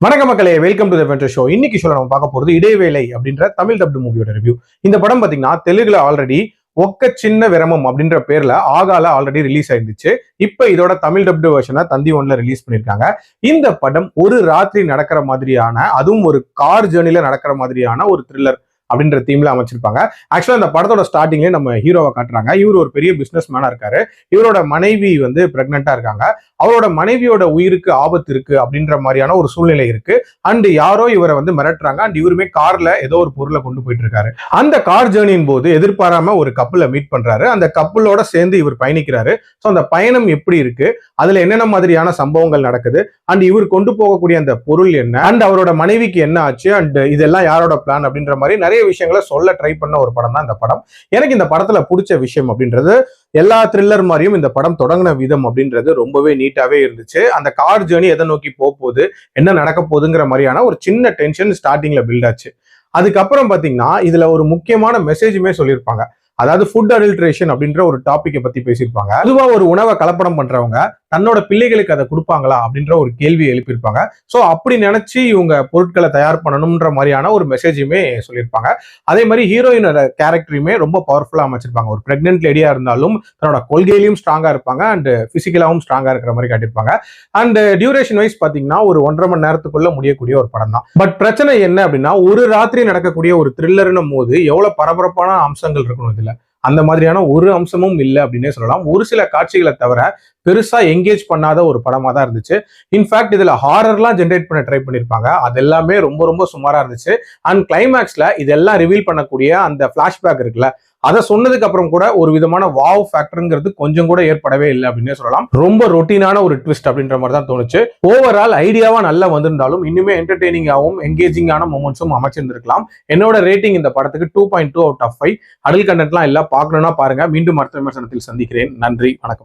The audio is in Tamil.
வணக்க மக்களே, welcome to the venter show. இன்னைக்கு ஷோல நம்ம பார்க்க போறது இடைவேளை அப்படின்ற தமிழ் டப்டு மூவியோட ரிவ்யூ. இந்த படம் பாத்தீங்கன்னா தெலுங்குல ஆல்ரெடி ஒக்க சின்ன விரமம் அப்படின்ற பேர்ல ஆகால ஆல்ரெடி ரிலீஸ் ஆயிருந்துச்சு. இப்ப இதோட தமிழ் டப்டு வெர்ஷனை தந்தி ஒன்ல ரிலீஸ் பண்ணிருக்காங்க. இந்த படம் ஒரு ராத்திரி நடக்கிற மாதிரியான, அதுவும் ஒரு கார் ஜேர்னில நடக்கிற மாதிரியான ஒரு த்ரில்லர் அப்படின்ற தீம்ல அமைச்சிருப்பாங்க. ஆக்சுவலா இந்த படத்தோட ஸ்டார்டிங்லேயே நம்ம ஹீரோவை காட்டுறாங்க. இவர் ஒரு பெரிய பிசினஸ் மேனா இருக்காரு. இவரோட மனைவி வந்து பிரெக்னெண்டா இருக்காங்க. அவரோட மனைவியோட உயிருக்கு ஆபத்து இருக்கு அப்படின்ற மாதிரியான ஒரு சூழ்நிலை இருக்கு. அண்ட் யாரோ இவரை வந்து மிரட்டுறாங்க. அண்ட் இவருமே கார்ல ஏதோ ஒரு பொருளை கொண்டு போயிட்டு இருக்காரு. அந்த கார் ஜேர்னியின் போது எதிர்பாராம ஒரு கப்பலை மீட் பண்றாரு. அந்த கப்பலோட சேர்ந்து இவர் பயணிக்கிறாரு. ஸோ அந்த பயணம் எப்படி இருக்கு, அதுல என்னென்ன மாதிரியான சம்பவங்கள் நடக்குது, அண்ட் இவர் கொண்டு போகக்கூடிய அந்த பொருள் என்ன, அண்ட் அவரோட மனைவிக்கு என்ன ஆச்சு, அண்ட் இதெல்லாம் யாரோட பிளான் அப்படின்ற மாதிரி நிறைய விஷயங்களை சொல்ல ட்ரை பண்ண ஒரு படம் தான் இந்த படம். எனக்கு இந்த படத்துல பிடிச்ச விஷயம் அப்படின்றது, எல்லா த்ரில்லர் மாதிரியும் இந்த படம் தொடங்கின விதம் அப்படின்றது ரொம்பவே நீட்டாவே இருந்துச்சு. அந்த கார் ஜேர்னி எதை நோக்கி போகுது, என்ன நடக்க போகுதுங்கிற மாதிரியான ஒரு சின்ன டென்ஷன் ஸ்டார்டிங்ல பில்ட் ஆச்சு. அதுக்கப்புறம் பாத்தீங்கன்னா இதுல ஒரு முக்கியமான மெசேஜுமே சொல்லியிருப்பாங்க. அதாவது ஃபுட் அடல்ட்ரேஷன் அப்படின்ற ஒரு டாபிக்கை பத்தி பேசியிருப்பாங்க. பொதுவா ஒரு உணவை கலப்படம் பண்றவங்க தன்னோட பிள்ளைகளுக்கு அதை கொடுப்பாங்களா அப்படின்ற ஒரு கேள்வி எழுப்பியிருப்பாங்க. ஸோ அப்படி நினைச்சு இவங்க பொருட்களை தயார் பண்ணணும்ன்ற மாதிரியான ஒரு மெசேஜுமே சொல்லியிருப்பாங்க. அதே மாதிரி ஹீரோயினோட கேரக்டருமே ரொம்ப பவர்ஃபுல்லா அமைச்சிருப்பாங்க. ஒரு பிரெக்னென்ட் லேடியா இருந்தாலும் தன்னோட கொள்கையிலையும் ஸ்ட்ராங்கா இருப்பாங்க, அண்ட் பிசிக்கலாவும் ஸ்ட்ராங்கா இருக்கிற மாதிரி காட்டியிருப்பாங்க. அண்ட் டியூரேஷன் வைஸ் பாத்தீங்கன்னா ஒரு 1.5 மணி நேரத்துக்குள்ள முடியக்கூடிய ஒரு படம் தான். பட் பிரச்சனை என்ன அப்படின்னா, ஒரு ராத்திரி நடக்கக்கூடிய ஒரு த்ரில்லர்னும் போது எவ்வளவு பரபரப்பான அம்சங்கள் இருக்கணும் இதுல, அந்த மாதிரியான ஒரு அம்சமும் இல்லை அப்படின்னே சொல்லலாம். ஒரு சில காட்சிகளை தவிர பெருசா என்கேஜ் பண்ணாத ஒரு படமா தான் இருந்துச்சு. இன்ஃபேக்ட் இதுல ஹாரர்லாம் ஜென்ரேட் பண்ண ட்ரை பண்ணிருப்பாங்க. அது எல்லாமே ரொம்ப ரொம்ப சுமாரா இருந்துச்சு. அண்ட் கிளைமேக்ஸ்ல இதெல்லாம் ரிவீல் பண்ணக்கூடிய அந்த பிளாஷ்பேக் இருக்குல்ல, அதை சொன்னதுக்கு அப்புறம் கூட ஒரு விதமான வாவ் ஃபேக்டருங்கிறது கொஞ்சம் கூட ஏற்படவே இல்லை அப்படின்னே சொல்லலாம். ரொம்ப ரொட்டீனான ஒரு ட்விஸ்ட் அப்படின்ற மாதிரி தான் தோணுச்சு. ஓவரால் ஐடியாவா நல்லா வந்திருந்தாலும் இன்னுமே என்டர்டெய்னிங்காகவும் என்கேஜிங்கான மொமெண்ட்ஸும் அமைச்சிருந்திருக்கலாம். என்னோட ரேட்டிங் இந்த படத்துக்கு 2.2 out of 5. அடல் கண்டென்ட்லாம் எல்லாம் பார்க்கணும்னா பாருங்க. மீண்டும் அடுத்த விமர்சனத்தில் சந்திக்கிறேன். நன்றி, வணக்கம்.